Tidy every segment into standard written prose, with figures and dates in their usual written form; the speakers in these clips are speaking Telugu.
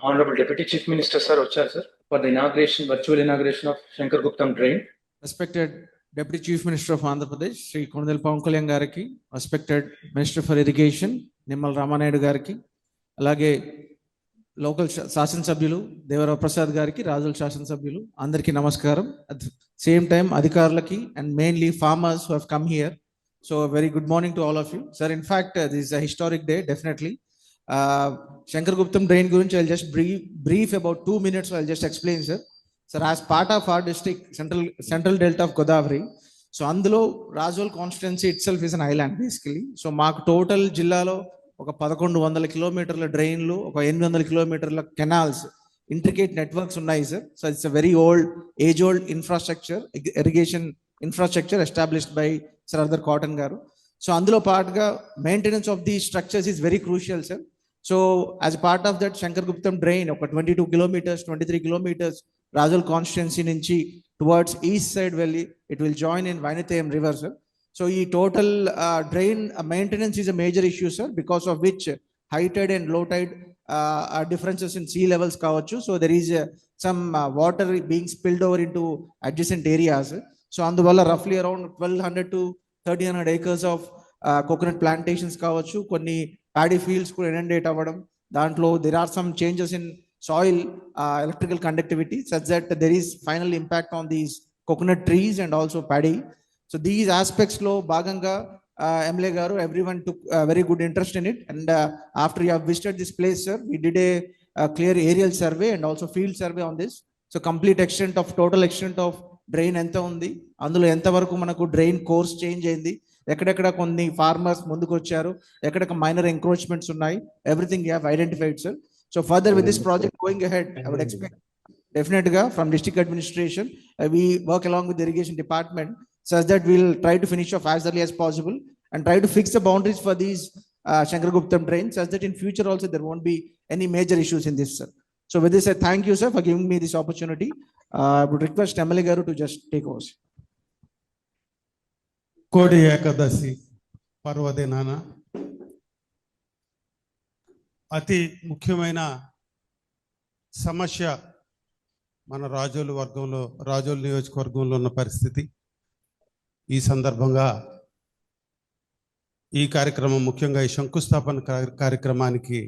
Honorable Deputy Chief Minister sir, Ochar sir, for the inauguration, virtual inauguration of Shankar Guptam Drain. Respected Deputy Chief Minister of Andhra Pradesh, Sri Konadel Pawan Kalyan Gariki, respected Minister for Irrigation, Nimmal Ramanayudu Gariki, అలాగే లోకల్ శాసనసభ్యులు దేవరావు ప్రసాద్ గారికి, రాజుల శాసనసభ్యులు అందరికీ నమస్కారం. అట్ సేమ్ టైం అధికారులకి and mainly farmers who have come here. So very good morning to all of you. Sir, in fact this is a historic day definitely. Shankar Guptam drain gurinchi I'll just brief about 2 minutes. I'll just explain, sir. Sir, as part of our district, central delta of Godavari, so అందులో Razole constituency itself is an island basically. So మాకు టోటల్ జిల్లాలో ఒక 1100 కిలోమీటర్ల డ్రైన్లు, ఒక 800 కిలోమీటర్ల కెనాల్స్, ఇంట్రికేట్ నెట్వర్క్స్ ఉన్నాయి sir. So it's a very age old infrastructure, irrigation infrastructure established by sir Arthur Cotton గారు. సో అందులో పాటుగా maintenance of the structures is very crucial sir. So as part of that Shankar Guptam drain ఒక 22 kilometers, 23 kilometers రాజోల్ కాన్స్టిట్యున్సీ నుంచి టువర్డ్స్ ఈస్ట్ సైడ్ వెళ్ళి it will join in Vainateyam river sir. So ఈ total drain maintenance is a major issue sir, because of which high tide and low tide differences in sea levels కావచ్చు. So there is some water being spilled over into adjacent areas. So అందువల్ల రఫ్లీ around 1200 to 1300 acres of coconut plantations కావచ్చు, కొన్ని ప్యాడీ ఫీల్డ్స్ కూడా ఇనండేట్ అవ్వడం. దాంట్లో there are some changes in soil electrical conductivity such that there is final impact on these coconut trees and also paddy. So these aspects లో భాగంగా MLA గారు, everyone took very good interest in it, and after you have visited this place sir, we did a clear aerial survey and also field survey on this. So complete extent of total extent of drain ఎంత ఉంది, అందులో ఎంతవరకు మనకు డ్రైన్ కోర్స్ చేంజ్ అయింది, ఎక్కడెక్కడ కొన్ని ఫార్మర్స్ ముందుకు వచ్చారు, ఎక్కడెక్కడ మైనర్ ఎంక్రోచ్మెంట్స్ ఉన్నాయి, everything you have identified sir. So further with this project going ahead, I would expect డెఫినెట్గా from district administration we work along with the irrigation department such that we'll try to finish off as early as possible and try to fix the boundaries for these Shankar Guptam drains such that in future also there won't be any major issues in this sir. So with this I thank you sir for giving me this opportunity. I would request MLA garu to just take over. కోడి ఏకాదశి పర్వదినాన అతి ముఖ్యమైన సమస్య మన రాజోలు నియోజకవర్గంలో ఉన్న పరిస్థితి. ఈ సందర్భంగా ఈ కార్యక్రమం, ముఖ్యంగా ఈ శంకుస్థాపన కార్యక్రమానికి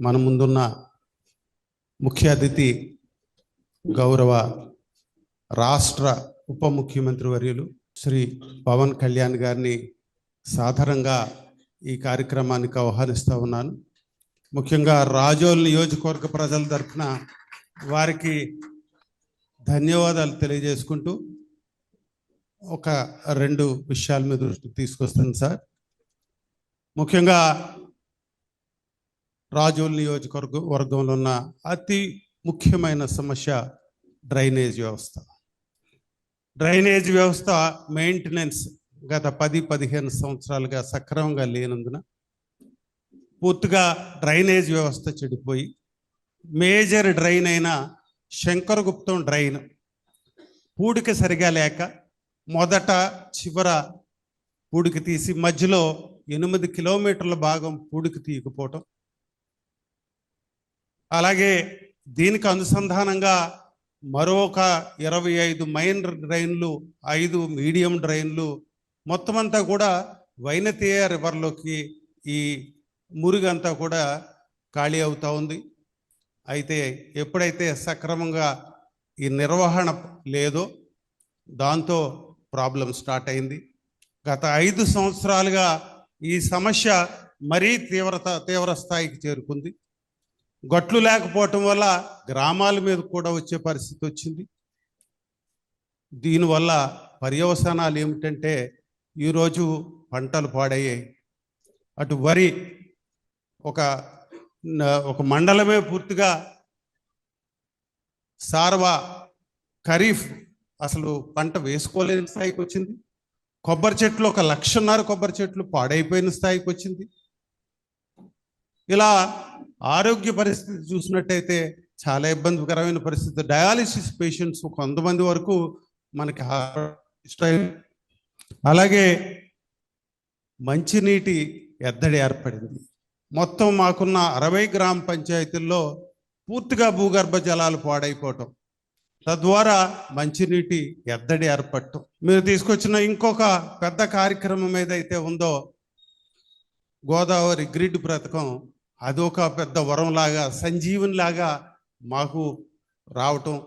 మన ముందున్న ముఖ్య అతిథి గౌరవ రాష్ట్ర ఉప ముఖ్యమంత్రి వర్యులు శ్రీ పవన్ కళ్యాణ్ గారిని సాధారణంగా ఈ కార్యక్రమానికి ఆహ్వానిస్తూ ఉన్నాను. ముఖ్యంగా రాజోల్ నియోజకవర్గ ప్రజల తరఫున వారికి ధన్యవాదాలు తెలియజేసుకుంటూ ఒక 2 విషయాల మీద దృష్టికి తీసుకొస్తాను సార్. ముఖ్యంగా రాజోల్ నియోజకవర్గంలో ఉన్న అతి ముఖ్యమైన సమస్య డ్రైనేజ్ వ్యవస్థ. డ్రైనేజ్ వ్యవస్థ మెయింటెనెన్స్ గత 10-15 సంవత్సరాలుగా సక్రమంగా లేనందున పూర్తిగా డ్రైనేజ్ వ్యవస్థ చెడిపోయి మేజర్ డ్రైన్ అయిన శంకర్ గుప్తం డ్రైన్ పూడిక సరిగా లేక మొదట చివర పూడిక తీసి మధ్యలో 8 కిలోమీటర్ల భాగం పూడిక తీయకపోవటం, అలాగే దీనికి అనుసంధానంగా మరొక 25 మైన్ డ్రైన్లు, 5 మీడియం డ్రైన్లు, మొత్తం అంతా కూడా వైనతేయ రివర్లోకి ఈ మురుగంతా కూడా ఖాళీ అవుతూ ఉంది. అయితే ఎప్పుడైతే సక్రమంగా ఈ నిర్వహణ లేదో దాంతో ప్రాబ్లం స్టార్ట్ అయింది. గత 5 సంవత్సరాలుగా ఈ సమస్య మరీ తీవ్ర స్థాయికి చేరుకుంది. గట్లు లేకపోవటం వల్ల గ్రామాల మీద కూడా వచ్చే పరిస్థితి వచ్చింది. దీనివల్ల పర్యవసానాలు ఏమిటంటే ఈరోజు పంటలు పాడయ్యాయి. అటు వరి ఒక మండలమే పూర్తిగా సార్వా ఖరీఫ్ అసలు పంట వేసుకోలేని స్థాయికి వచ్చింది. కొబ్బరి చెట్లు 1,50,000 కొబ్బరి చెట్లు పాడైపోయిన స్థాయికి వచ్చింది. ఇలా ఆరోగ్య పరిస్థితి చూసినట్టయితే చాలా ఇబ్బందికరమైన పరిస్థితి. డయాలిసిస్ పేషెంట్స్ కొంతమంది వరకు మనకి అలాగే మంచినీటి ఎద్దడి ఏర్పడింది. మొత్తం మాకున్న 60 గ్రామ పంచాయతీల్లో పూర్తిగా భూగర్భ జలాలు పాడైపోవటం, తద్వారా మంచినీటి ఎద్దడి ఏర్పడటం. మీరు తీసుకొచ్చిన ఇంకొక పెద్ద కార్యక్రమం ఏదైతే ఉందో గోదావరి గ్రిడ్ పథకం, అదొక పెద్ద వరంలాగా సంజీవనిలాగా మాకు రావటం.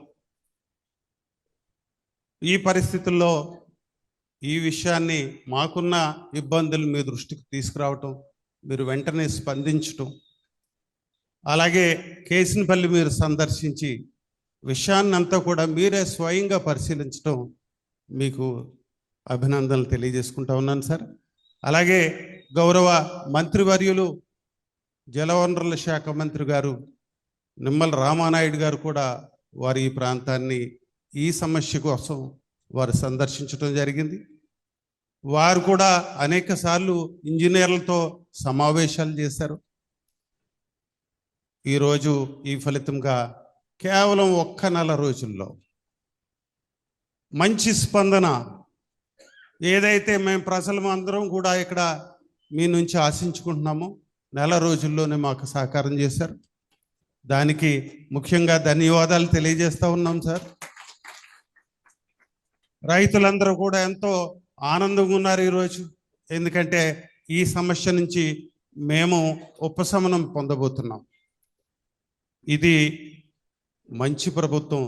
ఈ పరిస్థితుల్లో ఈ విషయాన్ని మాకున్న ఇబ్బందులు మీ దృష్టికి తీసుకురావటం, మీరు వెంటనే స్పందించటం, అలాగే కేసినపల్లి మీరు సందర్శించి విషయాన్ని అంతా కూడా మీరే స్వయంగా పరిశీలించటం మీకు అభినందనలు తెలియజేసుకుంటా ఉన్నాను సార్. అలాగే గౌరవ మంత్రివర్యులు జలవనరుల శాఖ మంత్రి గారు నిమ్మల రామానాయుడు గారు కూడా వారి ఈ ప్రాంతాన్ని ఈ సమస్య కోసం వారు సందర్శించడం జరిగింది. వారు కూడా అనేక సార్లు ఇంజనీర్లతో సమావేశాలు చేశారు. ఈరోజు ఈ ఫలితంగా కేవలం ఒక్క నెల రోజుల్లో మంచి స్పందన, ఏదైతే మేము ప్రజలు అందరం కూడా ఇక్కడ మీ నుంచి ఆశించుకుంటున్నామో నెల రోజుల్లోనే మాకు సహకారం చేశారు. దానికి ముఖ్యంగా ధన్యవాదాలు తెలియజేస్తూ ఉన్నాం సార్. రైతులందరూ కూడా ఎంతో ఆనందంగా ఉన్నారు ఈరోజు, ఎందుకంటే ఈ సమస్య నుంచి మేము ఉపశమనం పొందబోతున్నాం. ఇది మంచి ప్రభుత్వం,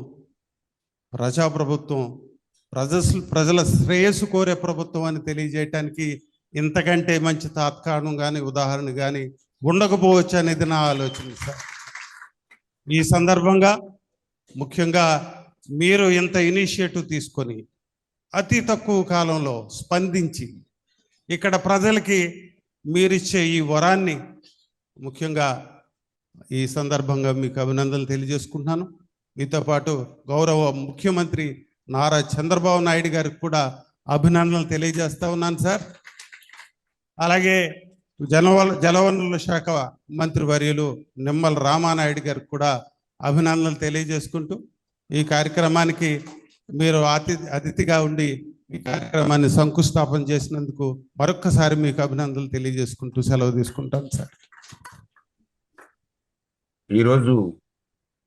ప్రజాప్రభుత్వం, ప్రజల శ్రేయస్సు కోరే ప్రభుత్వం అని తెలియజేయటానికి ఇంతకంటే మంచి తాత్కాలం కానీ ఉదాహరణ కానీ ఉండకపోవచ్చు అనేది నా ఆలోచన సార్. ఈ సందర్భంగా ముఖ్యంగా మీరు ఇంత ఇనిషియేటివ్ తీసుకొని అతి తక్కువ కాలంలో స్పందించి ఇక్కడ ప్రజలకి మీరిచ్చే ఈ వరాన్ని ముఖ్యంగా ఈ సందర్భంగా మీకు అభినందనలు తెలియజేసుకుంటున్నాను. మీతో పాటు గౌరవ ముఖ్యమంత్రి నారా చంద్రబాబు నాయుడు గారికి కూడా అభినందనలు తెలియజేస్తా ఉన్నాను సార్. అలాగే జలవనరుల శాఖ మంత్రి వర్యులు నిమ్మల రామానాయుడు గారికి కూడా అభినందనలు తెలియజేసుకుంటూ ఈ కార్యక్రమానికి మీరు అతిథిగా ఉండి ఈ కార్యక్రమాన్ని శంకుస్థాపన చేసినందుకు మరొక్కసారి మీకు అభినందనలు తెలియజేసుకుంటూ సెలవు తీసుకుంటాను సార్. ఈరోజు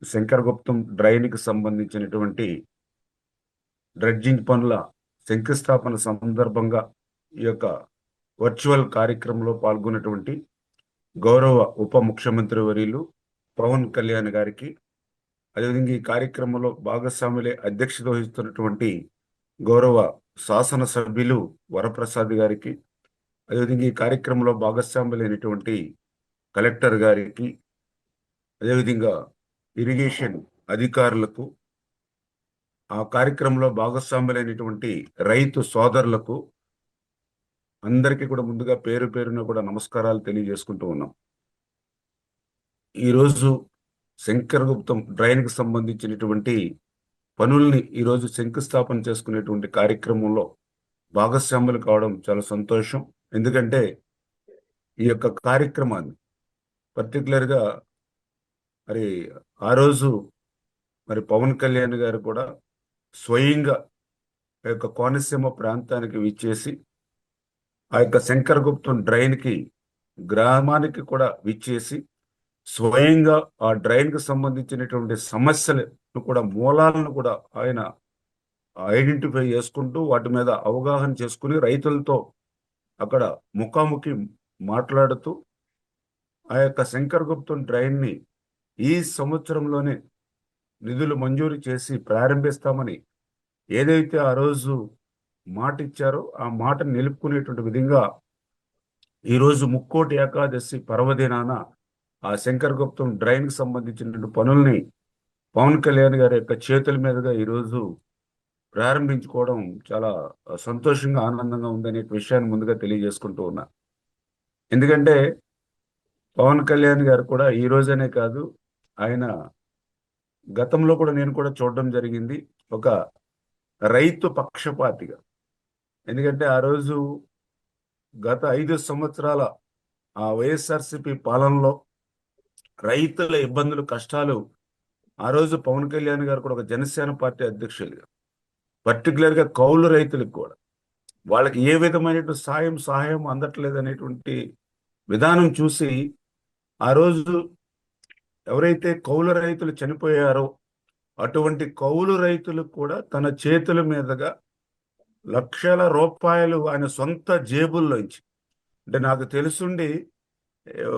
శంకరగుప్తం డ్రైన్కి సంబంధించినటువంటి డ్రెడ్జింగ్ పనుల శంకుస్థాపన సందర్భంగా ఈ యొక్క వర్చువల్ కార్యక్రమంలో పాల్గొన్నటువంటి గౌరవ ఉప ముఖ్యమంత్రి వర్యులు పవన్ కళ్యాణ్ గారికి, అదేవిధంగా ఈ కార్యక్రమంలో భాగస్వాములే అధ్యక్షత వహిస్తున్నటువంటి గౌరవ శాసనసభ్యులు వరప్రసాద్ గారికి, అదేవిధంగా ఈ కార్యక్రమంలో భాగస్వాములైనటువంటి కలెక్టర్ గారికి, అదేవిధంగా ఇరిగేషన్ అధికారులకు, ఆ కార్యక్రమంలో భాగస్వాములైనటువంటి రైతు సోదరులకు అందరికీ కూడా ముందుగా పేరు పేరున కూడా నమస్కారాలు తెలియజేసుకుంటూ ఉన్నాం. ఈరోజు శంకరగుప్తం డ్రైన్కి సంబంధించినటువంటి పనుల్ని ఈరోజు శంకుస్థాపన చేసుకునేటువంటి కార్యక్రమంలో భాగస్వాములు కావడం చాలా సంతోషం. ఎందుకంటే ఈ యొక్క కార్యక్రమాన్ని పర్టికులర్గా మరి ఆ రోజు మరి పవన్ కళ్యాణ్ గారు కూడా స్వయంగా ఆ యొక్క కోనసీమ ప్రాంతానికి విచ్చేసి ఆ యొక్క శంకరగుప్తం డ్రైన్కి గ్రామానికి కూడా విచ్చేసి స్వయంగా ఆ డ్రైన్కి సంబంధించినటువంటి సమస్యలను కూడా మూలాలను కూడా ఆయన ఐడెంటిఫై చేసుకుంటూ వాటి మీద అవగాహన చేసుకుని రైతులతో అక్కడ ముఖాముఖి మాట్లాడుతూ ఆ యొక్క శంకరగుప్తం డ్రైన్ని ఈ సంవత్సరంలోనే నిధులు మంజూరు చేసి ప్రారంభిస్తామని ఏదైతే ఆ రోజు మాట ఇచ్చారో ఆ మాటను నిలుపుకునేటువంటి విధంగా ఈరోజు ముక్కోటి ఏకాదశి పర్వదినాన ఆ శంకరగుప్తం డ్రైన్కి సంబంధించిన పనుల్ని పవన్ కళ్యాణ్ గారి యొక్క చేతుల మీదుగా ఈరోజు ప్రారంభించుకోవడం చాలా సంతోషంగా ఆనందంగా ఉందనే విషయాన్ని ముందుగా తెలియజేసుకుంటూ ఉన్నా. ఎందుకంటే పవన్ కళ్యాణ్ గారు కూడా ఈ రోజనే కాదు, ఆయన గతంలో కూడా నేను కూడా చూడడం జరిగింది ఒక రైతు పక్షపాతిగా. ఎందుకంటే ఆ రోజు గత 5 సంవత్సరాల ఆ వైఎస్ఆర్సీపీ పాలనలో రైతుల ఇబ్బందులు కష్టాలు ఆ రోజు పవన్ కళ్యాణ్ గారు కూడా ఒక జనసేన పార్టీ అధ్యక్షులుగా పర్టికులర్గా కౌలు రైతులకు కూడా వాళ్ళకి ఏ విధమైనటువంటి సహాయం అందట్లేదు అనేటువంటి విధానం చూసి ఆ రోజు ఎవరైతే కౌలు రైతులు చనిపోయారో అటువంటి కౌలు రైతులకు కూడా తన చేతుల మీదుగా లక్షల రూపాయలు ఆయన సొంత జేబుల్లోంచి, అంటే నాకు తెలుసుండి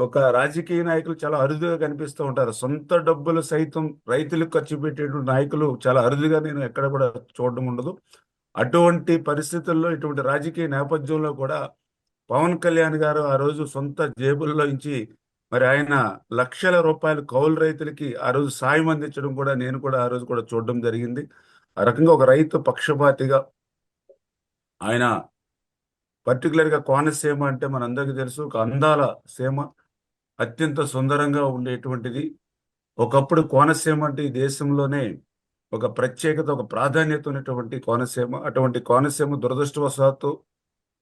ఒక రాజకీయ నాయకులు చాలా అరుదుగా కనిపిస్తూ ఉంటారు. సొంత డబ్బులు సైతం రైతులకు ఖర్చు పెట్టేటువంటి నాయకులు చాలా అరుదుగా నేను ఎక్కడ కూడా చూడడం ఉండదు. అటువంటి పరిస్థితుల్లో, ఇటువంటి రాజకీయ నేపథ్యంలో కూడా పవన్ కళ్యాణ్ గారు ఆ రోజు సొంత జేబుల్లో నుంచి మరి ఆయన లక్షల రూపాయలు కౌలు రైతులకి ఆ రోజు సాయం అందించడం కూడా నేను కూడా ఆ రోజు కూడా చూడడం జరిగింది. ఆ రకంగా ఒక రైతు పక్షపాతిగా ఆయన, పర్టికులర్గా కోనసీమ అంటే మనందరికీ తెలుసు, ఒక అందాల సీమ, అత్యంత సుందరంగా ఉండేటువంటిది. ఒకప్పుడు కోనసీమ అంటే ఈ దేశంలోనే ఒక ప్రత్యేకత, ఒక ప్రాధాన్యత ఉన్నటువంటి కోనసీమ. అటువంటి కోనసీమ దురదృష్టవశాత్తు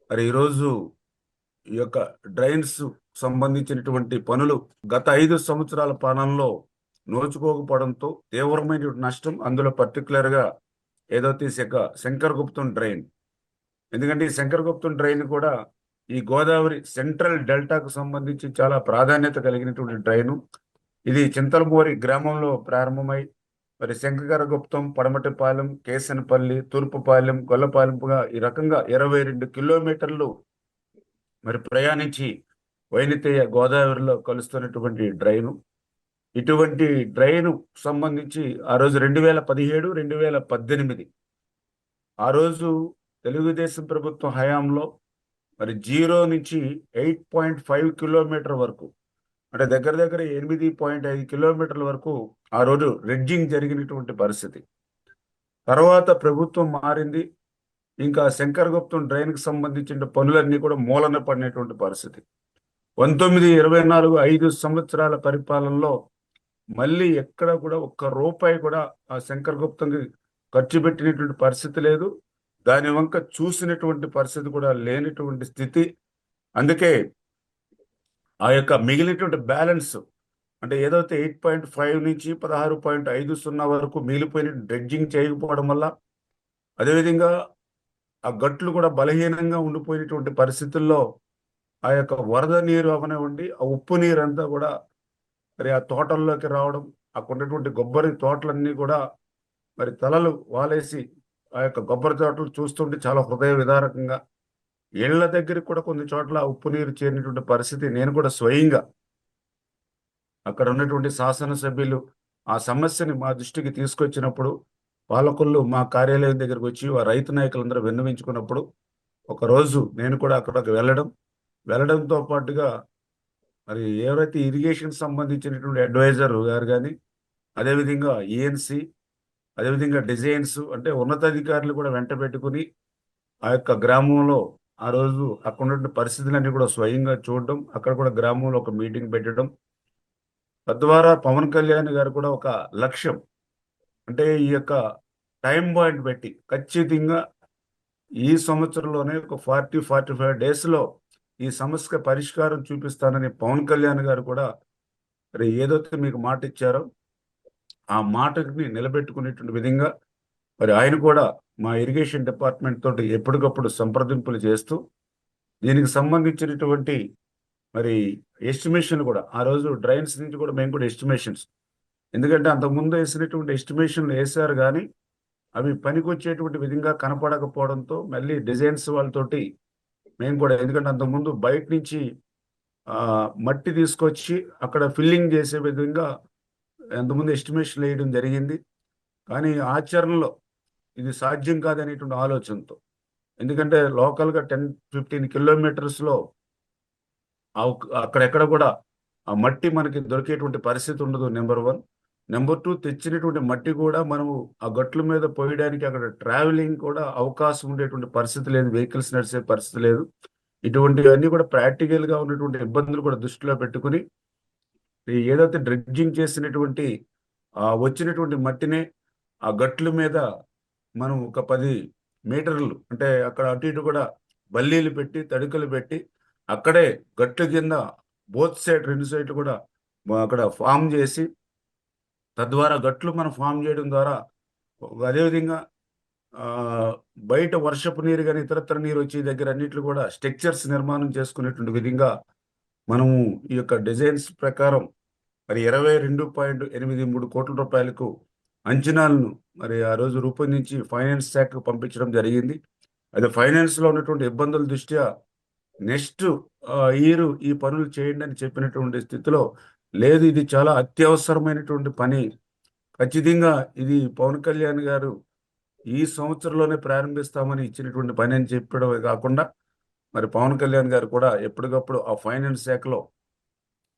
మరి ఈరోజు ఈ యొక్క డ్రైన్స్ సంబంధించినటువంటి పనులు గత 5 సంవత్సరాల పాలనలో నోచుకోకపోవడంతో తీవ్రమైన నష్టం. అందులో పర్టికులర్గా ఏదైతే శంకరగుప్తం డ్రైన్, ఎందుకంటే ఈ శంకరగుప్తం డ్రైన్ కూడా ఈ గోదావరి సెంట్రల్ డెల్టాకు సంబంధించి చాలా ప్రాధాన్యత కలిగినటువంటి డ్రైను. ఇది చింతలమూరి గ్రామంలో ప్రారంభమై మరి శంకరగుప్తం, పడమటిపాలెం, కేసనపల్లి, తూర్పుపాలెం, గొల్లపాలెంగా ఈ రకంగా 22 కిలోమీటర్లు మరి ప్రయాణించి వైనతేయ గోదావరిలో కలుస్తున్నటువంటి డ్రైను. ఇటువంటి డ్రైను సంబంధించి ఆ రోజు 2017, 2018 ఆ రోజు తెలుగుదేశం ప్రభుత్వం హయాంలో మరి 0 నుంచి 8.5 కిలోమీటర్ వరకు, అంటే దగ్గర దగ్గర 8.5 కిలోమీటర్ల వరకు ఆ రోజు రెడ్జింగ్ జరిగినటువంటి పరిస్థితి. తర్వాత ప్రభుత్వం మారింది, ఇంకా శంకరగుప్తం డ్రైన్కి సంబంధించిన పనులన్నీ కూడా మూలన పడినటువంటి పరిస్థితి. 19, 24, 5 సంవత్సరాల పరిపాలనలో మళ్ళీ ఎక్కడ కూడా ఒక్క రూపాయి కూడా ఆ శంకరగుప్తంకి ఖర్చు పెట్టినటువంటి పరిస్థితి లేదు. దాని వంక చూసినటువంటి పరిస్థితి కూడా లేనటువంటి స్థితి. అందుకే ఆ యొక్క మిగిలినటువంటి బ్యాలెన్స్, అంటే ఏదైతే 8.5 నుంచి 16.50 వరకు మిగిలిపోయిన డ్రెడ్జింగ్ చేయకపోవడం వల్ల, అదేవిధంగా ఆ గట్లు కూడా బలహీనంగా ఉండిపోయినటువంటి పరిస్థితుల్లో ఆ యొక్క వరద నీరు అవనివ్వండి, ఆ ఉప్పు నీరు అంతా కూడా మరి ఆ తోటల్లోకి రావడం, అక్కడ ఉన్నటువంటి కొబ్బరి తోటలన్నీ కూడా మరి తలలు వాలేసి ఆ యొక్క కొబ్బరి తోటలు చూస్తుంటే చాలా హృదయ విదారకంగా, ఇళ్ల దగ్గరికి కూడా కొన్ని చోట్ల ఉప్పు నీరు చేరినటువంటి పరిస్థితి నేను కూడా స్వయంగా అక్కడ ఉన్నటువంటి శాసనసభ్యులు ఆ సమస్యని మా దృష్టికి తీసుకొచ్చినప్పుడు, పాలకులు మా కార్యాలయం దగ్గరకు వచ్చి ఆ రైతు నాయకులందరూ విన్నవించుకున్నప్పుడు ఒకరోజు నేను కూడా అక్కడికి వెళ్ళడంతో పాటుగా మరి ఎవరైతే ఇరిగేషన్ సంబంధించినటువంటి అడ్వైజర్ గారు కానీ, అదేవిధంగా ఈఎన్సి, అదేవిధంగా డిజైన్స్, అంటే ఉన్నతాధికారులు కూడా వెంట పెట్టుకుని ఆ యొక్క గ్రామంలో ఆ రోజు అక్కడ ఉన్నటువంటి పరిస్థితులన్నీ కూడా స్వయంగా చూడడం, అక్కడ కూడా గ్రామంలో ఒక మీటింగ్ పెట్టడం, తద్వారా పవన్ కళ్యాణ్ గారు కూడా ఒక లక్ష్యం, అంటే ఈ యొక్క టైం పాయింట్ పెట్టి ఖచ్చితంగా ఈ సంవత్సరంలోనే ఒక 40-45 డేస్లో ఈ సమస్య పరిష్కారం చూపిస్తానని పవన్ కళ్యాణ్ గారు కూడా మరి ఏదైతే మీకు మాట ఇచ్చారో ఆ మాటని నిలబెట్టుకునేటువంటి విధంగా మరి ఆయన కూడా మా ఇరిగేషన్ డిపార్ట్మెంట్ తోటి ఎప్పటికప్పుడు సంప్రదింపులు చేస్తూ దీనికి సంబంధించినటువంటి మరి ఎస్టిమేషన్ కూడా ఆ రోజు డ్రైన్స్ నుంచి కూడా మేము కూడా ఎస్టిమేషన్స్, ఎందుకంటే అంతకుముందు వేసినటువంటి ఎస్టిమేషన్లు వేశారు కానీ అవి పనికొచ్చేటువంటి విధంగా కనపడకపోవడంతో మళ్ళీ డిజైన్స్ వాళ్ళతోటి మేము కూడా, ఎందుకంటే అంతకుముందు బయట నుంచి మట్టి తీసుకొచ్చి అక్కడ ఫిల్లింగ్ చేసే విధంగా అంతకుముందు ఎస్టిమేషన్ వేయడం జరిగింది. కానీ ఆచరణలో ఇది సాధ్యం కాదనేటువంటి ఆలోచనతో, ఎందుకంటే లోకల్గా 10-15 కిలోమీటర్స్లో అక్కడెక్కడ కూడా ఆ మట్టి మనకి దొరికేటువంటి పరిస్థితి ఉండదు. నెంబర్ 1. నెంబర్ 2, తెచ్చినటువంటి మట్టి కూడా మనము ఆ గట్ల మీద పోయడానికి అక్కడ ట్రావెలింగ్ కూడా అవకాశం ఉండేటువంటి పరిస్థితి లేదు, వెహికల్స్ నడిచే పరిస్థితి లేదు. ఇటువంటివన్నీ కూడా ప్రాక్టికల్గా ఉన్నటువంటి ఇబ్బందులు కూడా దృష్టిలో పెట్టుకుని ఏదైతే డ్రెడ్జింగ్ చేసినటువంటి వచ్చినటువంటి మట్టినే ఆ గట్ల మీద మనం ఒక 10 మీటర్లు, అంటే అక్కడ అటు ఇటు కూడా బల్లీలు పెట్టి తడికలు పెట్టి అక్కడే గట్ల కింద బోత్ సైడ్ 2 సైడ్లు కూడా అక్కడ ఫామ్ చేసి, తద్వారా గట్లు మనం ఫామ్ చేయడం ద్వారా అదేవిధంగా బయట వర్షపు నీరు కానీ ఇతరత్ర నీరు వచ్చే దగ్గర అన్నిట్లు కూడా స్ట్రక్చర్స్ నిర్మాణం చేసుకునేటువంటి విధంగా మనము ఈ యొక్క డిజైన్స్ ప్రకారం మరి 22.83 కోట్ల రూపాయలకు అంచనాలను మరి ఆ రోజు రూపొందించి ఫైనాన్స్ శాఖకు పంపించడం జరిగింది. అది ఫైనాన్స్లో ఉన్నటువంటి ఇబ్బందుల దృష్ట్యా నెక్స్ట్ ఇయర్ ఈ పనులు చేయండి అని చెప్పినటువంటి స్థితిలో లేదు, ఇది చాలా అత్యవసరమైనటువంటి పని, ఖచ్చితంగా ఇది పవన్ కళ్యాణ్ గారు ఈ సంవత్సరంలోనే ప్రారంభిస్తామని ఇచ్చినటువంటి పని అని చెప్పడమే కాకుండా మరి పవన్ కళ్యాణ్ గారు కూడా ఎప్పటికప్పుడు ఆ ఫైనాన్స్ శాఖలో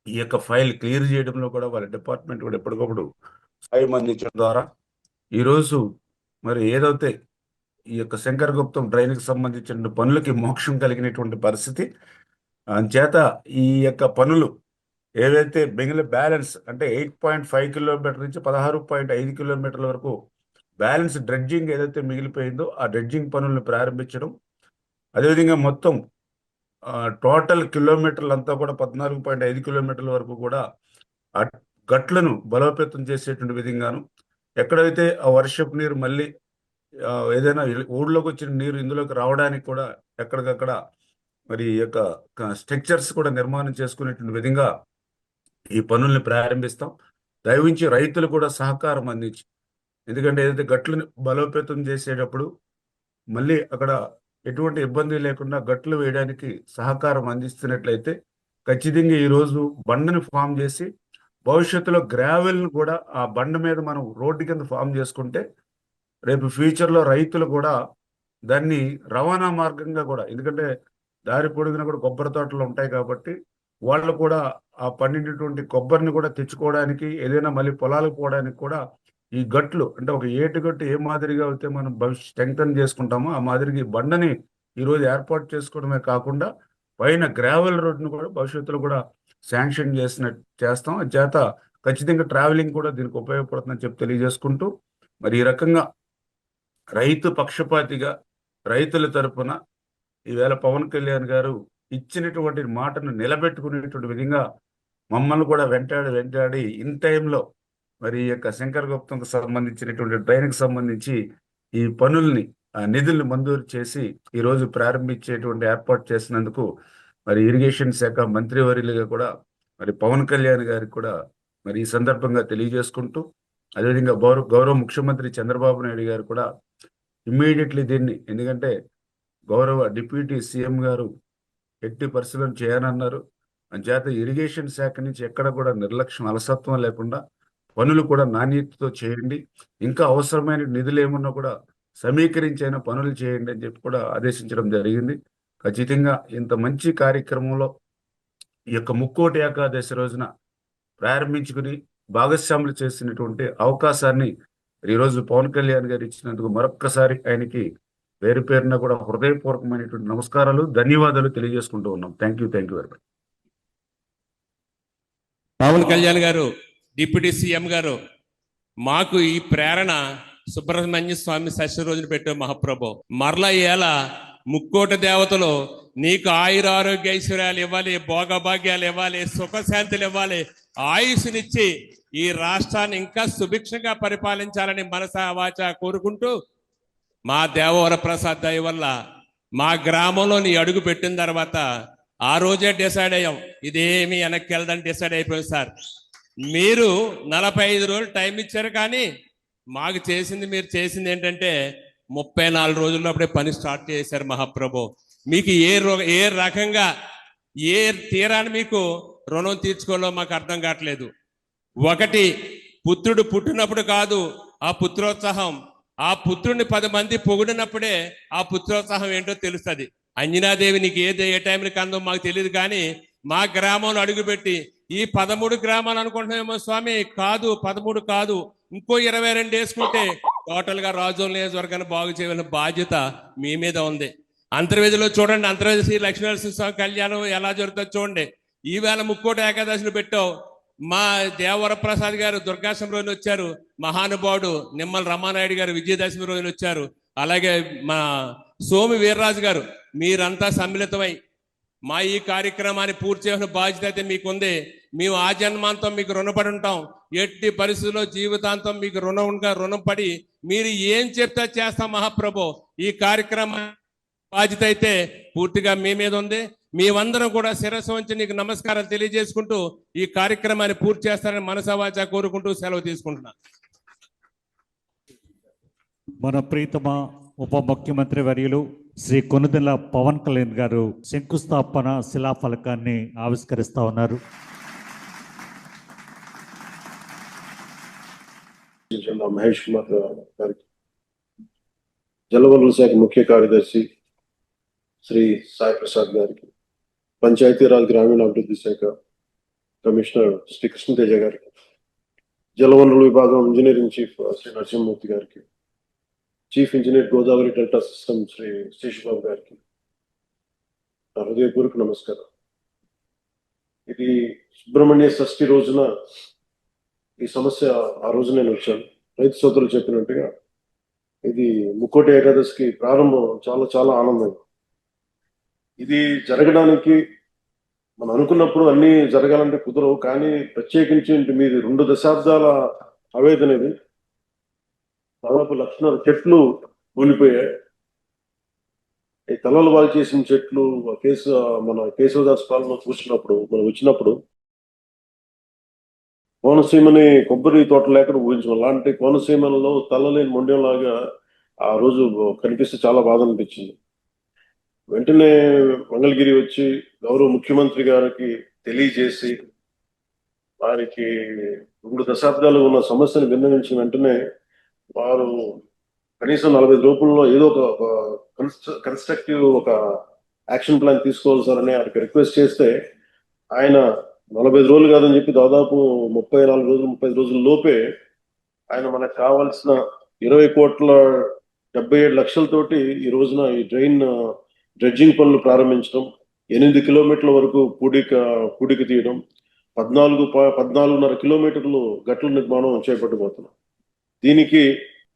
ఈ యొక్క ఫైల్ క్లియర్ చేయడంలో కూడా వాళ్ళ డిపార్ట్మెంట్ కూడా ఎప్పటికప్పుడు సాయం అందించడం ద్వారా ఈరోజు మరి ఏదైతే ఈ యొక్క శంకర్ గుప్తం డ్రైన్కి సంబంధించిన పనులకి మోక్షం కలిగినటువంటి పరిస్థితి, అంచేత ఈ యొక్క పనులు ఏవైతే మిగిలిన బ్యాలెన్స్ అంటే 8.5 కిలోమీటర్ నుంచి 16.5 కిలోమీటర్ల వరకు బ్యాలెన్స్ డ్రెడ్జింగ్ ఏదైతే మిగిలిపోయిందో ఆ డ్రెడ్జింగ్ పనులను ప్రారంభించడం, అదేవిధంగా మొత్తం టోటల్ కిలోమీటర్లు అంతా కూడా 14.5 కిలోమీటర్ల వరకు కూడా ఆ గట్లను బలోపేతం చేసేటువంటి విధంగాను, ఎక్కడైతే ఆ వర్షపు నీరు మళ్ళీ ఏదైనా ఊళ్ళోకి వచ్చిన నీరు ఇందులోకి రావడానికి కూడా ఎక్కడికక్కడ మరి ఈ యొక్క స్ట్రక్చర్స్ కూడా నిర్మాణం చేసుకునేటువంటి విధంగా ఈ పనుల్ని ప్రారంభిస్తాం. దయవించి రైతులు కూడా సహకారం అందించి, ఎందుకంటే ఏదైతే గట్లను బలోపేతం చేసేటప్పుడు మళ్ళీ అక్కడ ఎటువంటి ఇబ్బంది లేకుండా గట్లు వేయడానికి సహకారం అందిస్తున్నట్లయితే ఖచ్చితంగా ఈరోజు బండని ఫామ్ చేసి భవిష్యత్తులో గ్రావెల్ని కూడా ఆ బండ మీద మనం రోడ్డు కింద ఫామ్ చేసుకుంటే రేపు ఫ్యూచర్లో రైతులు కూడా దాన్ని రవాణా మార్గంగా కూడా, ఎందుకంటే దారి పొడుగున కూడా కొబ్బరి తోటలు ఉంటాయి కాబట్టి వాళ్ళు కూడా ఆ పండినటువంటి కొబ్బరిని కూడా తెచ్చుకోవడానికి, ఏదైనా మళ్ళీ పొలాలకు పోవడానికి కూడా ఈ గట్లు అంటే ఒక ఏటుగట్టు ఏ మాదిరిగా అయితే మనం స్ట్రెంగ్తన్ చేసుకుంటామో ఆ మాదిరిగా ఈ బండని ఈరోజు ఏర్పాటు చేసుకోవడమే కాకుండా పైన గ్రావెల్ రోడ్ను కూడా భవిష్యత్తులో కూడా శాంక్షన్ చేస్తాం. చేత ఖచ్చితంగా ట్రావెలింగ్ కూడా దీనికి ఉపయోగపడుతుందని చెప్పి తెలియజేసుకుంటూ, మరి ఈ రకంగా రైతు పక్షపాతిగా రైతుల తరపున ఈవేళ పవన్ కళ్యాణ్ గారు ఇచ్చినటువంటి మాటను నిలబెట్టుకునేటువంటి విధంగా మమ్మల్ని కూడా వెంటాడి ఇన్ టైంలో మరి ఈ యొక్క శంకర్ గుప్తంకు సంబంధించినటువంటి డ్రైన్కి సంబంధించి ఈ పనుల్ని నిధుల్ని మంజూరు చేసి ఈరోజు ప్రారంభించేటువంటి ఏర్పాటు చేసినందుకు మరి ఇరిగేషన్ శాఖ మంత్రివర్యులుగా కూడా మరి పవన్ కళ్యాణ్ గారికి కూడా మరి ఈ సందర్భంగా తెలియజేసుకుంటూ, అదేవిధంగా గౌరవ ముఖ్యమంత్రి చంద్రబాబు నాయుడు గారు కూడా ఇమ్మీడియట్లీ దీన్ని, ఎందుకంటే గౌరవ డిప్యూటీ సీఎం గారు ఎట్టి పరిశీలన చేయాలన్నారు, అంచేత ఇరిగేషన్ శాఖ నుంచి ఎక్కడ కూడా నిర్లక్ష్యం అలసత్వం లేకుండా పనులు కూడా నాణ్యతతో చేయండి, ఇంకా అవసరమైన నిధులు ఏమన్నా కూడా సమీకరించైన పనులు చేయండి అని చెప్పి కూడా ఆదేశించడం జరిగింది. ఖచ్చితంగా ఇంత మంచి కార్యక్రమంలో ఈ యొక్క ముక్కోటి ఏకాదశి రోజున ప్రారంభించుకుని భాగస్వాములు చేసినటువంటి అవకాశాన్ని ఈరోజు పవన్ కళ్యాణ్ గారు ఇచ్చినందుకు మరొక్కసారి ఆయనకి పేరు పేరున కూడా హృదయపూర్వకమైనటువంటి నమస్కారాలు, ధన్యవాదాలు తెలియజేసుకుంటూ ఉన్నాం. Thank you very much. Pawan Kalyan గారు, డిప్యూటీ సీఎం గారు, మాకు ఈ ప్రేరణ సుబ్రహ్మణ్య స్వామి షష్ఠి రోజున పెట్టే మహాప్రభు, మరలా ఏళ ముక్కోటి దేవతలు నీకు ఆయురారోగ్య ఐశ్వర్యాలు ఇవ్వాలి, భోగభాగ్యాలు ఇవ్వాలి, సుఖశాంతులు ఇవ్వాలి, ఆయుష్నిచ్చి ఈ రాష్ట్రాన్ని ఇంకా సుభిక్షంగా పరిపాలించాలని మనసా వాచా కోరుకుంటూ, మా దేవవర ప్రసాద్ దయ వల్ల మా గ్రామంలో నీ అడుగు పెట్టిన తర్వాత ఆ రోజే డిసైడ్ అయ్యాం, ఇదేమి వెనక్కి వెళ్దని డిసైడ్ అయిపోయింది సార్. మీరు 45 రోజులు టైం ఇచ్చారు, కానీ మాకు మీరు చేసింది ఏంటంటే 34 రోజుల్లో అప్పుడే పని స్టార్ట్ చేశారు మహాప్రభు. మీకు ఏ రకంగా ఏ తీరాన్ని మీకు రుణం తీర్చుకోవాలో మాకు అర్థం కావట్లేదు. ఒకటి, పుత్రుడు పుట్టినప్పుడు కాదు ఆ పుత్రోత్సాహం, ఆ పుత్రుడిని 10 మంది పొగిడినప్పుడే ఆ పుత్రోత్సాహం ఏంటో తెలుస్తుంది. అంజనాదేవి నీకు ఏ టైంకి అందో మాకు తెలియదు, కానీ మా గ్రామంలో అడుగుపెట్టి ఈ 13 గ్రామాలు అనుకుంటున్నామేమో స్వామి, కాదు 13 కాదు, ఇంకో 22 వేసుకుంటే టోటల్ గా రాజోల్ నియోజకవర్గాన్ని బాగు చేయవలసిన బాధ్యత మీ మీద ఉంది. అంతర్వేదిలో చూడండి, అంతర్వేది శ్రీ లక్ష్మీనరసింహ స్వామి కళ్యాణం ఎలా జరుగుతుందో చూడండి. ఈవేళ ముక్కోటి ఏకాదశిని పెట్టావు. మా దేవరప్రసాద్ గారు దుర్గాష్టమి రోజున వచ్చారు, మహానుభావుడు నిమ్మల రమానాయుడు గారు విజయదశమి రోజున వచ్చారు, అలాగే మా సోమి వీర్రాజు గారు, మీరంతా సమ్మిళితమై మా ఈ కార్యక్రమాన్ని పూర్తి చేసిన బాధ్యత అయితే మీకుంది. మేము ఆ జన్మాంతం మీకు రుణపడి ఉంటాం. ఎట్టి పరిస్థితుల్లో జీవితాంతం మీకు రుణపడి మీరు ఏం చెప్తే చేస్తాం మహాప్రభు. ఈ కార్యక్రమం బాధ్యత అయితే పూర్తిగా మీ మీద ఉంది. మేమందరం కూడా శిరస్సు వంచి నీకు నమస్కారాలు తెలియజేసుకుంటూ ఈ కార్యక్రమాన్ని పూర్తి చేస్తారని మనసావాచా కోరుకుంటూ సెలవు తీసుకుంటున్నాను. మన ప్రీతమ ఉప ముఖ్యమంత్రి వర్యులు శ్రీ కొనుదెల పవన్ కళ్యాణ్ గారు శంకుస్థాపన శిలాఫలకాన్ని ఆవిష్కరిస్తా ఉన్నారు. మహేష్ కుమార్ గారికి, జలవనరుల శాఖ ముఖ్య కార్యదర్శి శ్రీ సాయి ప్రసాద్ గారికి, పంచాయతీరాజ్ గ్రామీణాభివృద్ధి శాఖ కమిషనర్ శ్రీ కృష్ణతేజ గారికి, జలవనరుల విభాగం ఇంజనీరింగ్ చీఫ్ శ్రీ నరసింహమూర్తి గారికి, chief engineer Godavari delta system Shri Seshubabu గారికి నా హృదయపూర్వక నమస్కారం. ఇది సుబ్రహ్మణ్య షష్ఠి రోజున ఈ సమస్య ఆ రోజు నేను వచ్చాను. రైతు సోదరులు చెప్పినట్టుగా ఇది ముక్కోటి ఏకాదశికి ప్రారంభం చాలా చాలా ఆనందం. ఇది జరగడానికి మనం అనుకున్నప్పుడు అన్ని జరగాలంటే కుదరవు, కానీ ప్రత్యేకించి మీది 2 దశాబ్దాల ఆవేదన. ఇది దాదాపు 1,00,000 చెట్లు కూలిపోయాయి. ఈ తలలు బాగు చేసిన చెట్లు మన కేశవదాస్ పాలన చూసినప్పుడు మనం వచ్చినప్పుడు కోనసీమని కొబ్బరి తోట లేకుండా ఊహించాం. అలాంటి కోనసీమలలో తలలేని మొండెంలాగా ఆ రోజు కనిపిస్తే చాలా బాధ అనిపించింది. వెంటనే మంగళగిరి వచ్చి గౌరవ ముఖ్యమంత్రి గారికి తెలియజేసి వారికి 2 దశాబ్దాలు ఉన్న సమస్యను విన్నవించిన వెంటనే వారు కనీసం 45 రూపంలో ఏదో ఒక కన్స్ట్రక్టివ్ ఒక యాక్షన్ ప్లాన్ తీసుకోవాలి సార్ అని ఆయనకి రిక్వెస్ట్ చేస్తే ఆయన 45 రోజులు కాదని చెప్పి దాదాపు 34 రోజులు 35 రోజుల లోపే ఆయన మనకు కావాల్సిన 20,77 లక్షలతోటి ఈ రోజున ఈ డ్రెడ్జింగ్ పనులు ప్రారంభించడం, 8 కిలోమీటర్ల వరకు పూడిక తీయడం, 14.5 కిలోమీటర్లు గట్ల నిర్మాణం చేపట్టబోతున్నాం. దీనికి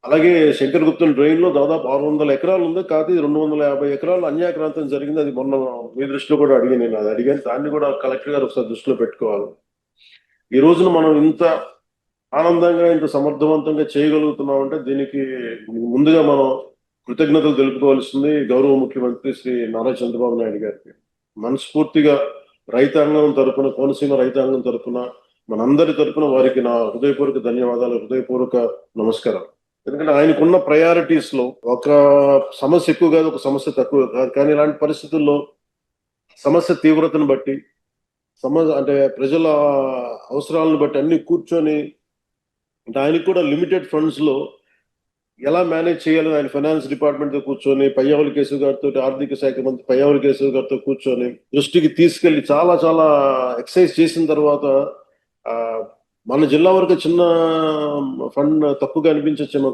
అలాగే శంకరగుప్తం డ్రైన్ లో దాదాపు 600 ఎకరాలు ఉంది, కాదు 250 ఎకరాలు అన్యాక్రాంతం జరిగింది. అది మొన్న మీ దృష్టిలో కూడా నేను అది అడిగాను. దాన్ని కూడా కలెక్టర్ గారు ఒకసారి దృష్టిలో పెట్టుకోవాలి. ఈ రోజున మనం ఇంత ఆనందంగా ఇంత సమర్థవంతంగా చేయగలుగుతున్నాం అంటే దీనికి ముందుగా మనం కృతజ్ఞతలు తెలుపుకోవాల్సింది గౌరవ ముఖ్యమంత్రి శ్రీ నారా చంద్రబాబు నాయుడు గారికి. మనస్ఫూర్తిగా రైతాంగం తరపున, కోనసీమ రైతాంగం తరపున, మనందరి తరపున వారికి నా హృదయపూర్వక ధన్యవాదాలు, హృదయపూర్వక నమస్కారం. ఎందుకంటే ఆయనకున్న ప్రయారిటీస్ లో ఒక సమస్య ఎక్కువ కాదు, ఒక సమస్య తక్కువ కాదు. కానీ ఇలాంటి పరిస్థితుల్లో సమస్య తీవ్రతను బట్టి, అంటే ప్రజల అవసరాలను బట్టి అన్ని కూర్చొని, అంటే ఆయనకు కూడా లిమిటెడ్ ఫండ్స్ లో ఎలా మేనేజ్ చేయాలని ఆయన ఫైనాన్స్ డిపార్ట్మెంట్ తో కూర్చొని పయ్యావుల కేశవ్ గారితో, ఆర్థిక శాఖ మంత్రి పయ్యావుల కేశవ్ గారితో కూర్చొని దృష్టికి తీసుకెళ్లి చాలా చాలా ఎక్సర్సైజ్ చేసిన తర్వాత మన జిల్లా వరకు చిన్న ఫండ్ తక్కువగా అనిపించచ్చేమో,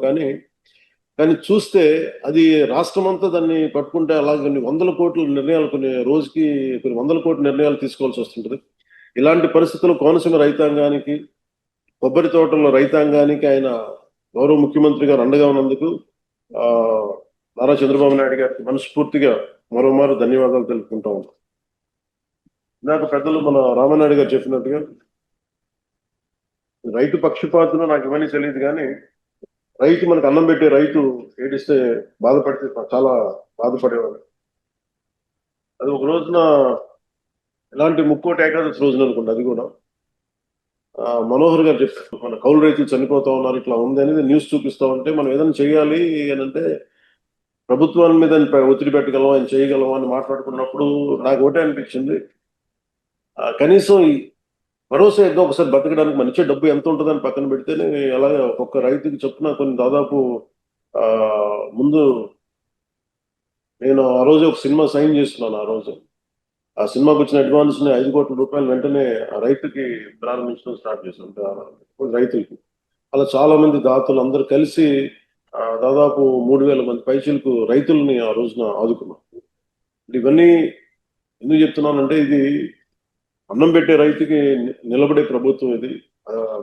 కానీ చూస్తే అది రాష్ట్రం అంతా దాన్ని పట్టుకుంటే అలాగే కొన్ని 100 కోట్ల నిర్ణయాలు, కొన్ని రోజుకి కొన్ని 100 కోట్ల నిర్ణయాలు తీసుకోవాల్సి వస్తుంటది. ఇలాంటి పరిస్థితుల్లో కోనసీమ రైతాంగానికి, కొబ్బరి తోటల రైతాంగానికి ఆయన గౌరవ ముఖ్యమంత్రి గారు అండగా ఉన్నందుకు నారా చంద్రబాబు నాయుడు గారికి మనస్ఫూర్తిగా మరోమారు ధన్యవాదాలు తెలుపుకుంటా ఉన్నాం. నాకు పెద్దలు మన రామనాయుడు గారు చెప్పినట్టుగా రైతు పక్షపాతులు నాకు ఇవన్నీ తెలియదు, కానీ రైతు మనకు అన్నం పెట్టే రైతు ఏడిస్తే బాధపడితే చాలా బాధపడేవాడు. అది ఒక రోజున ఎలాంటి ముక్కోటి ఏకాదశి రోజున అనుకుంటా, అది కూడా మనోహర్ గారు చెప్పారు, మన కౌలు రైతులు చనిపోతా ఉన్నారు, ఇట్లా ఉంది అనేది న్యూస్ చూపిస్తా ఉంటే మనం ఏదైనా చేయాలి అని అంటే ప్రభుత్వాన్ని మీద ఒత్తిడి పెట్టగలం, ఆయన చేయగలం అని మాట్లాడుకున్నప్పుడు నాకు ఒకటే అనిపించింది, కనీసం భరోసా ఏదో ఒకసారి బతకడానికి మన ఇచ్చే డబ్బు ఎంత ఉంటుందని పక్కన పెడితేనే అలాగే ఒక్కొక్క రైతుకి చొప్పున కొన్ని దాదాపు ముందు నేను ఆ రోజు ఒక సినిమా సైన్ చేస్తున్నాను. ఆ రోజు ఆ సినిమాకి వచ్చిన అడ్వాన్స్ ని 5 కోట్ల రూపాయలు వెంటనే ఆ రైతుకి ప్రారంభించడం స్టార్ట్ చేశాం. రైతులకి అలా చాలా మంది దాతలు అందరూ కలిసి దాదాపు 3,000 మంది పైచీలకు రైతుల్ని ఆ రోజున ఆదుకున్నాం. ఇవన్నీ ఎందుకు చెప్తున్నానంటే ఇది అన్నం పెట్టే రైతుకి నిలబడే ప్రభుత్వం ఇది.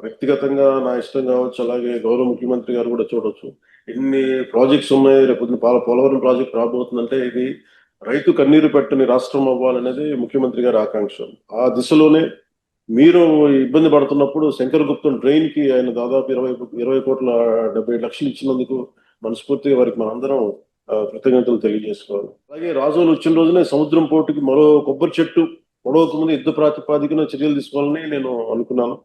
వ్యక్తిగతంగా నా ఇష్టం కావచ్చు, అలాగే గౌరవ ముఖ్యమంత్రి గారు కూడా చూడొచ్చు, ఎన్ని ప్రాజెక్ట్స్ ఉన్నాయి. రేపు పోలవరం ప్రాజెక్ట్ రాబోతుందంటే ఇది రైతు కన్నీరు పెట్టని రాష్ట్రం అవ్వాలనేది ముఖ్యమంత్రి గారి ఆకాంక్ష. ఆ దిశలోనే మీరు ఇబ్బంది పడుతున్నప్పుడు శంకరగుప్తం డ్రైన్ కి ఆయన దాదాపు 20 కోట్ల 70 లక్షలు ఇచ్చినందుకు మనస్ఫూర్తిగా వారికి మనందరం కృతజ్ఞతలు తెలియజేసుకోవాలి. అలాగే రాజోలు వచ్చిన రోజునే సముద్రం పోటుకి మరో కొబ్బరి చెట్టు పొడవక ముందు యుద్ధ ప్రాతిపాదికన చర్యలు తీసుకోవాలని నేను అనుకున్నాను.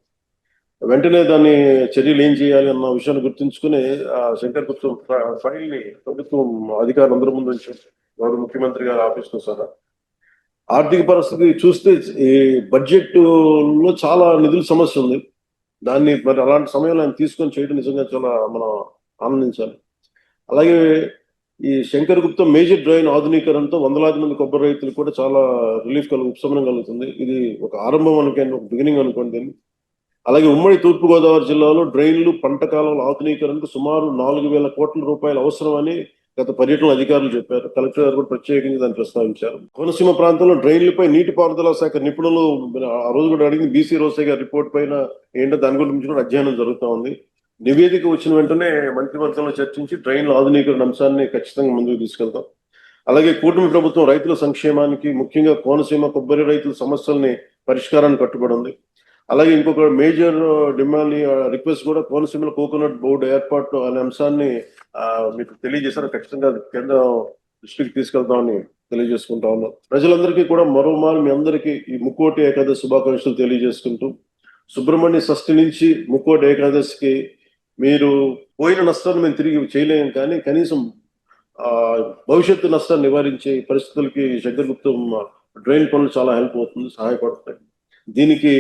వెంటనే దాన్ని చర్యలు ఏం చేయాలి అన్న విషయాన్ని గుర్తుంచుకుని ఆ శంకర్ గుప్తం ఫైల్ ని ప్రభుత్వం అధికారులందరి ముందు ఉంచారు. గౌరవ ముఖ్యమంత్రి గారి ఆఫీస్ లో సహా. ఆర్థిక పరిస్థితి చూస్తే ఈ బడ్జెట్ లో చాలా నిధుల సమస్య ఉంది. దాన్ని మరి అలాంటి సమయంలో ఆయన తీసుకొని చేయడం నిజంగా చాలా మనం ఆనందించాలి. అలాగే ఈ శంకర్ గుప్తం మేజర్ డ్రైన్ ఆధునీకరణతో వందలాది మంది కొబ్బరి రైతులు కూడా చాలా రిలీఫ్ ఉపశమనం కలుగుతుంది. ఇది ఒక ఆరంభం అనుకోండి, ఒక బిగినింగ్ అనుకోండి. అలాగే ఉమ్మడి తూర్పుగోదావరి జిల్లాలో డ్రైన్లు పంట కాలువల ఆధునీకరణకు సుమారు 4,000 కోట్ల రూపాయలు అవసరమని గత పర్యటన అధికారులు చెప్పారు. కలెక్టర్ గారు కూడా ప్రత్యేకంగా దాన్ని ప్రస్తావించారు. కోనసీమ ప్రాంతంలో డ్రైన్లపై నీటిపారుదల శాఖ నిపుణులు ఆ రోజు కూడా అడిగింది. బీసీ రోసే గారి రిపోర్ట్ పైన ఏంటో దాని గురించి కూడా అధ్యయనం జరుగుతూ ఉంది. నివేదిక వచ్చిన వెంటనే మంత్రివర్గంలో చర్చించి డ్రైన్ల ఆధునీకరణ అంశాన్ని ఖచ్చితంగా ముందుకు తీసుకెళ్తాం. అలాగే కూటమి ప్రభుత్వం రైతుల సంక్షేమానికి, ముఖ్యంగా కోనసీమ కొబ్బరి రైతుల సమస్యల్ని పరిష్కారానికి కట్టుబడి ఉంది. అలాగే ఇంకొక మేజర్ డిమాండ్ రిక్వెస్ట్ కూడా కోనసీమలో కోకోనట్ బోర్డు ఏర్పాటు అనే అంశాన్ని మీకు తెలియజేశారు. ఖచ్చితంగా కేంద్రం దృష్టికి తీసుకెళ్తామని తెలియజేసుకుంటా ఉన్నాం. ప్రజలందరికీ కూడా మరోమారు మీ అందరికీ ఈ ముక్కోటి ఏకాదశి శుభాకాంక్షలు తెలియజేసుకుంటూ, సుబ్రహ్మణ్య షష్ఠి నుంచి ముక్కోటి ఏకాదశికి మీరు పోయిన నష్టాన్ని మేము తిరిగి చేయలేము, కానీ కనీసం భవిష్యత్తు నష్టాన్ని నివారించే పరిస్థితులకి శంకర్ గుప్తం డ్రైన్ పనులు చాలా హెల్ప్ అవుతుంది, సహాయపడుతాయి. దీనికి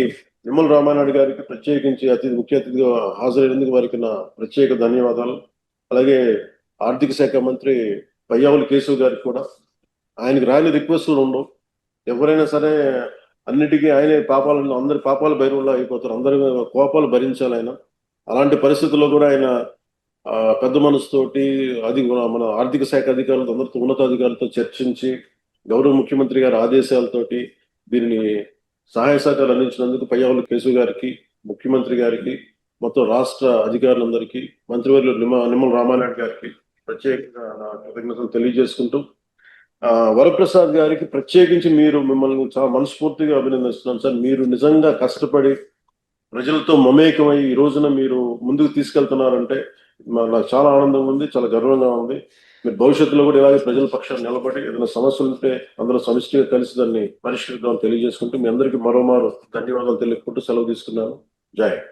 నిమ్మల రామానాయుడు గారికి ప్రత్యేకించి ముఖ్య అతిథిగా హాజరైనందుకు వారికి నా ప్రత్యేక ధన్యవాదాలు. అలాగే ఆర్థిక శాఖ మంత్రి పయ్యావుల కేశవ్ గారికి కూడా. ఆయనకి రాని రిక్వెస్ట్లు ఉండవు. ఎవరైనా సరే అన్నిటికీ ఆయనే అందరి పాపాలు భైరవుల్లో అయిపోతారు. అందరి కోపాలు భరించాలి ఆయన. అలాంటి పరిస్థితుల్లో కూడా ఆయన పెద్ద మనసుతోటి మన ఆర్థిక శాఖ అధికారులతో, అందరితో, ఉన్నతాధికారులతో చర్చించి గౌరవ ముఖ్యమంత్రి గారి ఆదేశాలతోటి దీనిని సహాయ సహకారాలు అందించినందుకు పయ్యావుల కేశవ్ గారికి, ముఖ్యమంత్రి గారికి, మొత్తం రాష్ట్ర అధికారులందరికీ, మంత్రివర్యులు నిమ్మల రామానాయుడు గారికి ప్రత్యేకంగా నా కృతజ్ఞతలు తెలియజేసుకుంటూ, వరప్రసాద్ గారికి ప్రత్యేకించి మిమ్మల్ని చాలా మనస్ఫూర్తిగా అభినందిస్తున్నాను సార్. మీరు నిజంగా కష్టపడి ప్రజలతో మమేకమై ఈ రోజున మీరు ముందుకు తీసుకెళ్తున్నారంటే నాకు చాలా ఆనందంగా ఉంది, చాలా గర్వంగా ఉంది. మీరు భవిష్యత్తులో కూడా ఇలాగే ప్రజల పక్షాన్ని నిలబడి ఏదైనా సమస్యలు ఉంటే అందరూ సమిష్టిగా కలిసి దాన్ని పరిష్కరిద్దామని తెలియజేసుకుంటూ మీ అందరికీ మరోమారు ధన్యవాదాలు తెలుపుకుంటూ సెలవు తీసుకున్నాను. జై హింద్.